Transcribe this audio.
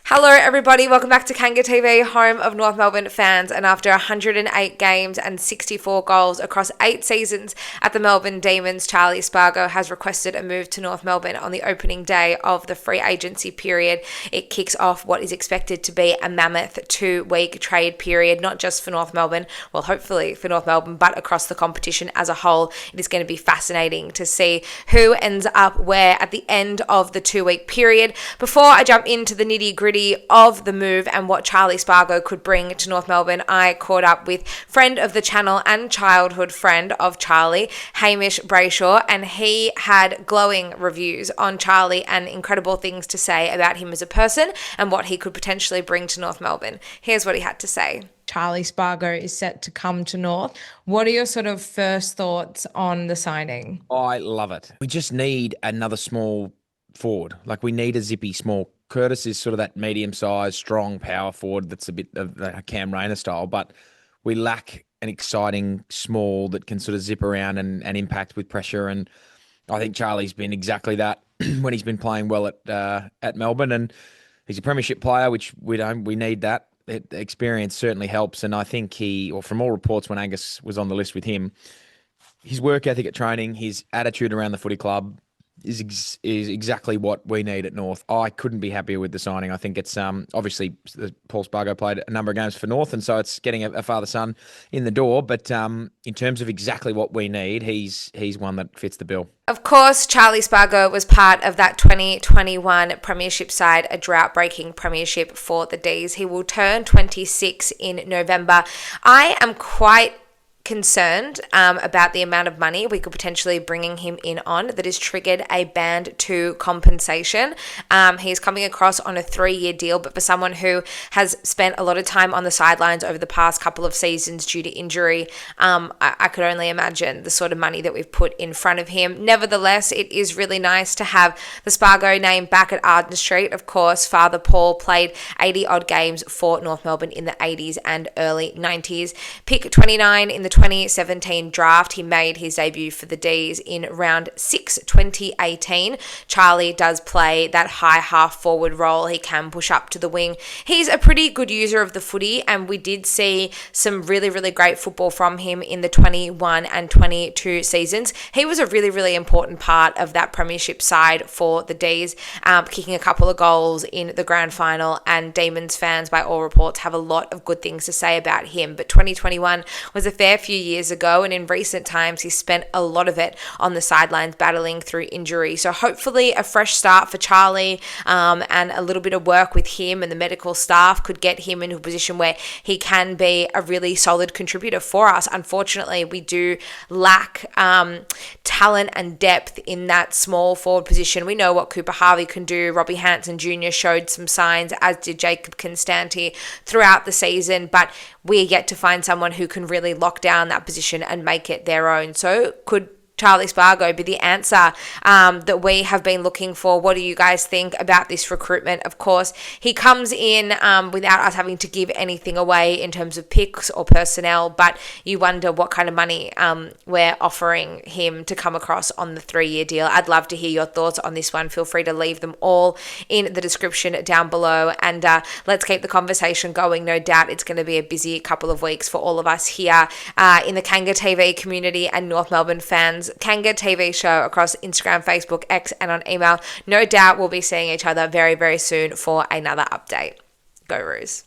Hello everybody, welcome back to Kanga TV, home of North Melbourne fans. And after 108 games and 64 goals across 8 seasons at the Melbourne Demons, Charlie Spargo has requested a move to North Melbourne on the opening day of the free agency period. It kicks off what is expected to be a mammoth 2-week trade period, not just for North Melbourne, well hopefully for North Melbourne, but across the competition as a whole. It is going to be fascinating to see who ends up where at the end of the 2-week period. Before I jump into the nitty-gritty of the move and what Charlie Spargo could bring to North Melbourne, I caught up with friend of the channel and childhood friend of Charlie, Hamish Brayshaw, and he had glowing reviews on Charlie and incredible things to say about him as a person and what he could potentially bring to North Melbourne. Here's what he had to say. Charlie Spargo is set to come to North. What are your sort of first thoughts on the signing? I love it. We just need another small forward. Like, we need a zippy small. Curtis is sort of that medium-sized, strong power forward that's a bit of a Cam Rayner style, but we lack an exciting small that can sort of zip around and impact with pressure. And I think Charlie's been exactly that when he's been playing well at Melbourne. And he's a premiership player, which we need that. The experience certainly helps. And I think from all reports when Angus was on the list with him, his work ethic at training, his attitude around the footy club, is exactly what we need at North. I couldn't be happier with the signing. I think it's obviously Paul Spargo played a number of games for North, and so it's getting a father-son in the door. But in terms of exactly what we need, he's one that fits the bill. Of course, Charlie Spargo was part of that 2021 premiership side, a drought-breaking premiership for the Dees. He will turn 26 in November. I am quite concerned about the amount of money we could potentially bringing him in on that has triggered a band 2 compensation. He's coming across on a 3-year deal, but for someone who has spent a lot of time on the sidelines over the past couple of seasons due to injury, I could only imagine the sort of money that we've put in front of him. Nevertheless, it is really nice to have the Spargo name back at Arden Street. Of course, Father Paul played 80 odd games for North Melbourne in the 80s and early 90s. Pick 29 in the 2017 draft. He made his debut for the Dees in round 6, 2018. Charlie does play that high half forward role. He can push up to the wing. He's a pretty good user of the footy, and we did see some really, really great football from him in the 21 and 22 seasons. He was a really, really important part of that premiership side for the Dees, kicking a couple of goals in the grand final, and Demons fans, by all reports, have a lot of good things to say about him. But 2021 was a fair few years ago, and in recent times he spent a lot of it on the sidelines battling through injury. So hopefully a fresh start for Charlie, and a little bit of work with him and the medical staff could get him into a position where he can be a really solid contributor for us. Unfortunately, we do lack talent and depth in that small forward position. We know what Cooper Harvey can do. Robbie Hanson Jr. showed some signs, as did Jacob Constanti throughout the season, but we're yet to find someone who can really lock down that position and make it their own. So could Charlie Spargo be the answer that we have been looking for? What do you guys think about this recruitment? Of course, he comes in without us having to give anything away in terms of picks or personnel, but you wonder what kind of money we're offering him to come across on the 3-year deal. I'd love to hear your thoughts on this one. Feel free to leave them all in the description down below, and let's keep the conversation going. No doubt it's going to be a busy couple of weeks for all of us here in the Kanga TV community and North Melbourne fans. Kanga TV show across Instagram, Facebook, X, and on email. No doubt we'll be seeing each other very, very soon for another update. Go Roos.